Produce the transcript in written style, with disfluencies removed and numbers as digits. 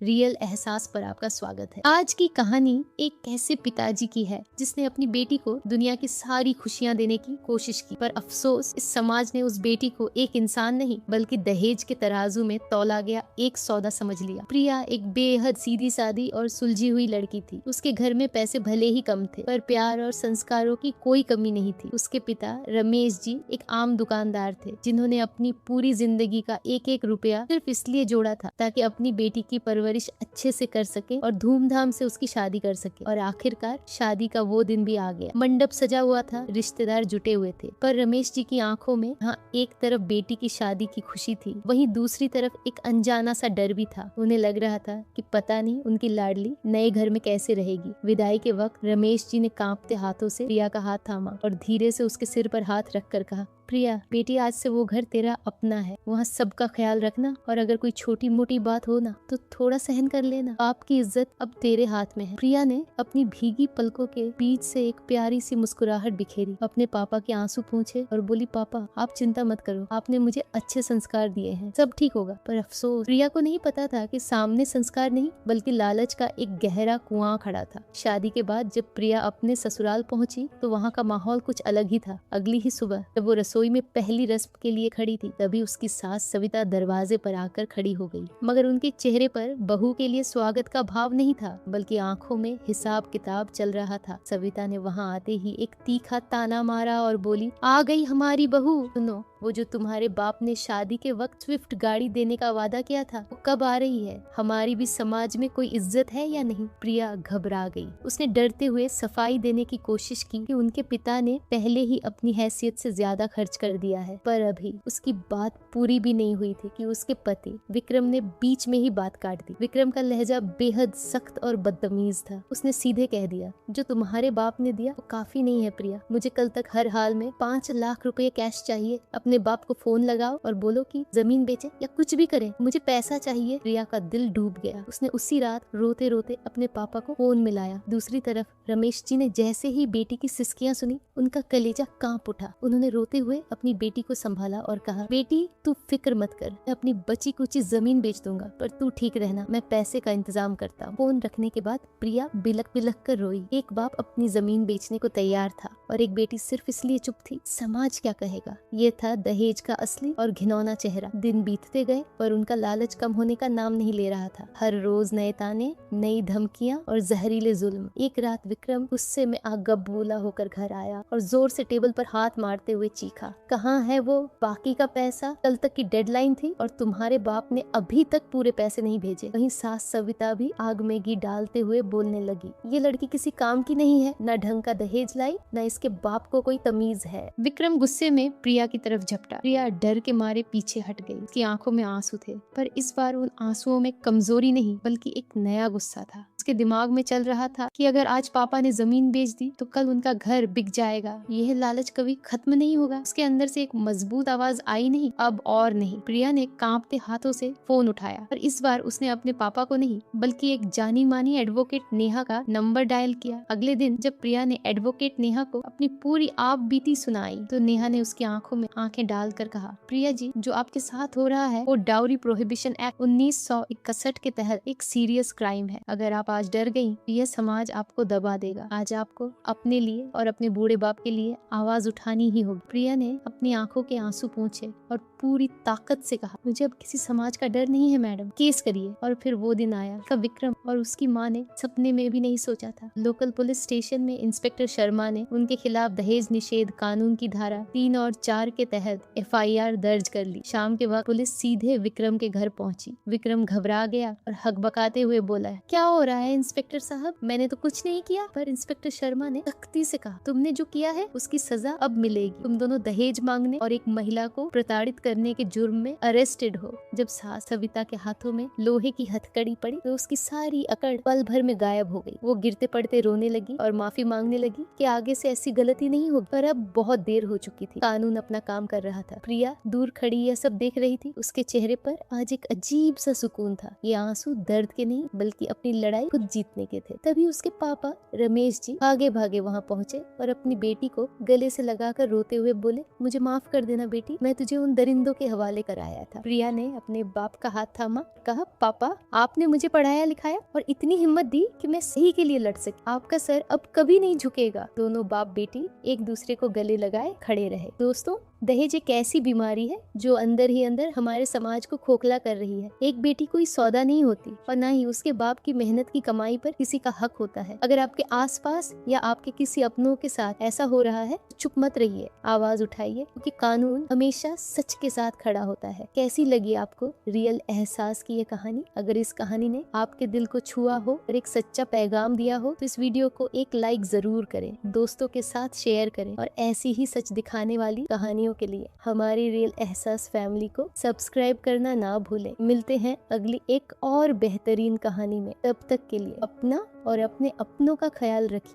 Real एहसास पर आपका स्वागत है। आज की कहानी एक ऐसे पिताजी की है जिसने अपनी बेटी को दुनिया की सारी खुशियां देने की कोशिश की, पर अफसोस इस समाज ने उस बेटी को एक इंसान नहीं बल्कि दहेज के तराजू में तौला गया एक सौदा समझ लिया। प्रिया एक बेहद सीधी सादी और सुलझी हुई लड़की थी। उसके घर में पैसे भले ही कम थे, पर प्यार और संस्कारों की कोई कमी नहीं थी। उसके पिता रमेश जी एक आम दुकानदार थे, जिन्होंने अपनी पूरी जिंदगी का एक एक रुपया सिर्फ इसलिए जोड़ा था ताकि अपनी बेटी की परवरिश अच्छे से कर सके और धूमधाम से उसकी शादी कर सके। और आखिरकार शादी का वो दिन भी आ गया। मंडप सजा हुआ था, रिश्तेदार जुटे हुए थे, पर रमेश जी की आंखों में हाँ एक तरफ बेटी की शादी की खुशी थी, वहीं दूसरी तरफ एक अनजाना सा डर भी था। उन्हें लग रहा था कि पता नहीं उनकी लाडली नए घर में कैसे रहेगी। विदाई के वक्त रमेश जी ने कांपते हाथों से प्रिया का हाथ थामा और धीरे से उसके सिर पर हाथ रखकर कहा, प्रिया बेटी, आज से वो घर तेरा अपना है। वहाँ सबका ख्याल रखना और अगर कोई छोटी मोटी बात हो ना तो थोड़ा सहन कर लेना। आपकी इज्जत अब तेरे हाथ में है। प्रिया ने अपनी भीगी पलकों के बीच से एक प्यारी सी मुस्कुराहट बिखेरी, अपने पापा के आंसू पोंछे और बोली, पापा आप चिंता मत करो, आपने मुझे अच्छे संस्कार दिए हैं, सब ठीक होगा। पर अफसोस प्रिया को नहीं पता था कि सामने संस्कार नहीं बल्कि लालच का एक गहरा कुआं खड़ा था। शादी के बाद जब प्रिया अपने ससुराल पहुंची तो वहाँ का माहौल कुछ अलग ही था। अगली ही सुबह जब वो रसोई में पहली रस्म के लिए खड़ी थी, तभी उसकी सास सविता दरवाजे पर आकर खड़ी हो गई। मगर उनके चेहरे पर बहू के लिए स्वागत का भाव नहीं था, बल्कि आंखों में हिसाब किताब चल रहा था। सविता ने वहां आते ही एक तीखा ताना मारा और बोली, आ गई हमारी बहू। सुनो, वो जो तुम्हारे बाप ने शादी के वक्त स्विफ्ट गाड़ी देने का वादा किया था, वो कब आ रही है? हमारी भी समाज में कोई इज्जत है या नहीं? प्रिया घबरा गई। उसने डरते हुए सफाई देने की कोशिश की कि उनके पिता ने पहले ही अपनी हैसियत से ज्यादा खर्च कर दिया है, पर अभी उसकी बात पूरी भी नहीं हुई थी कि उसके पति विक्रम ने बीच में ही बात काट दी। विक्रम का लहजा बेहद सख्त और बदतमीज था। उसने सीधे कह दिया, जो तुम्हारे बाप ने दिया वो काफी नहीं है प्रिया, मुझे कल तक हर हाल में 5 लाख रुपए कैश चाहिए। अपने बाप को फोन लगाओ और बोलो कि जमीन बेचे या कुछ भी करे, मुझे पैसा चाहिए। प्रिया का दिल डूब गया। उसने उसी रात रोते रोते अपने पापा को फोन मिलाया। दूसरी तरफ रमेश जी ने जैसे ही बेटी की सिसकियां सुनी, उनका कलेजा कांप उठा। उन्होंने रोते हुए अपनी बेटी को संभाला और कहा, बेटी तू फिक्र मत कर, मैं अपनी बची कुची जमीन बेच दूंगा, पर तू ठीक रहना, मैं पैसे का इंतजाम करता हूँ। फोन रखने के बाद प्रिया बिलक बिलक कर रोई। एक बाप अपनी जमीन बेचने को तैयार था और एक बेटी सिर्फ इसलिए चुप थी, समाज क्या कहेगा। ये था दहेज का असली और घिनौना चेहरा। दिन बीतते गए पर उनका लालच कम होने का नाम नहीं ले रहा था। हर रोज नए ताने, नई धमकियां और जहरीले जुल्म। एक रात विक्रम गुस्से में आग बबूला होकर घर आया और जोर से टेबल पर हाथ मारते हुए चीखा, कहाँ है वो बाकी का पैसा? कल तक की डेडलाइन थी और तुम्हारे बाप ने अभी तक पूरे पैसे नहीं भेजे। वहीं सास सविता भी आग में घी डालते हुए बोलने लगी, ये लड़की किसी काम की नहीं है, न ढंग का दहेज लाई, न इसके बाप को कोई तमीज है। विक्रम गुस्से में प्रिया की तरफ झपटा। प्रिया डर के मारे पीछे हट गई। उसकी आंखों में आंसू थे, पर इस बार उन आंसुओं में कमजोरी नहीं बल्कि एक नया गुस्सा था। उसके दिमाग में चल रहा था कि अगर आज पापा ने जमीन बेच दी तो कल उनका घर बिक जाएगा। यह लालच कभी खत्म नहीं होगा। उसके अंदर से एक मजबूत आवाज आई, नहीं अब और नहीं। प्रिया ने कांपते हाथों से फोन उठाया, पर इस बार उसने अपने पापा को नहीं बल्कि एक जानी मानी एडवोकेट नेहा का नंबर डायल किया। अगले दिन जब प्रिया ने एडवोकेट नेहा को अपनी पूरी आप बीती सुनाई तो नेहा ने उसकी आंखों में आंखें डालकर कहा, प्रिया जी, जो आपके साथ हो रहा है वो डाउरी प्रोहिबिशन एक्ट 1961 के तहत एक सीरियस क्राइम है। अगर आप आज डर गई तो यह समाज आपको दबा देगा। आज आपको अपने लिए और अपने बूढ़े बाप के लिए आवाज उठानी ही होगी। प्रिया ने अपनी आंखों के आंसू पोंछे और पूरी ताकत से कहा, मुझे अब किसी समाज का डर नहीं है मैडम, केस करिए। और फिर वो दिन आया का विक्रम और उसकी माँ ने सपने में भी नहीं सोचा था। लोकल पुलिस स्टेशन में इंस्पेक्टर शर्मा ने उनके खिलाफ दहेज निषेध कानून की धारा 3 और 4 के तहत FIR दर्ज कर ली। शाम के वक्त पुलिस सीधे विक्रम के घर पहुंची। विक्रम घबरा गया और हकबकाते हुए बोला, क्या हो रहा है इंस्पेक्टर साहब? मैंने तो कुछ नहीं किया। पर इंस्पेक्टर शर्मा ने सख्ती से कहा, तुमने जो किया है उसकी सजा अब मिलेगी। तुम दोनों दहेज मांगने और एक महिला को प्रताड़ित करने के जुर्म में अरेस्टेड हो। जब सास सविता के हाथों में लोहे की हथकड़ी पड़ी तो उसकी सारी अकड़ पल भर में गायब हो गई। वो गिरते पड़ते रोने लगी और माफी मांगने लगी कि आगे से ऐसी गलती नहीं होगी। पर अब बहुत देर हो चुकी थी। कानून अपना काम कर रहा था। प्रिया दूर खड़ी यह सब देख रही थी। उसके चेहरे पर आज एक अजीब सा सुकून था। ये आंसू दर्द के नहीं बल्कि अपनी लड़ाई खुद जीतने के थे। तभी उसके पापा रमेश जी भागे भागे वहाँ पहुँचे और अपनी बेटी को गले से लगाकर रोते हुए बोले, मुझे माफ कर देना बेटी, मैं तुझे उन दरिंदों परिंदों के हवाले कराया था। प्रिया ने अपने बाप का हाथ थामा, कहा, पापा आपने मुझे पढ़ाया लिखाया और इतनी हिम्मत दी कि मैं सही के लिए लड़ सकी। आपका सर अब कभी नहीं झुकेगा। दोनों बाप बेटी एक दूसरे को गले लगाए खड़े रहे। दोस्तों, दहेज एक ऐसी बीमारी है जो अंदर ही अंदर हमारे समाज को खोखला कर रही है। एक बेटी कोई सौदा नहीं होती और न ही उसके बाप की मेहनत की कमाई पर किसी का हक होता है। अगर आपके आसपास या आपके किसी अपनों के साथ ऐसा हो रहा है, चुप मत रहिए, आवाज उठाइए, क्योंकि कानून हमेशा सच के साथ खड़ा होता है। कैसी लगी आपको रियल एहसास की ये कहानी? अगर इस कहानी ने आपके दिल को छुआ हो और एक सच्चा पैगाम दिया हो तो इस वीडियो को एक लाइक जरूर करें, दोस्तों के साथ शेयर करें और ऐसी ही सच दिखाने वाली कहानियों के लिए हमारी रियल एहसास फैमिली को सब्सक्राइब करना ना भूलें। मिलते हैं अगली एक और बेहतरीन कहानी में। तब तक के लिए अपना और अपने अपनों का ख्याल रखिए।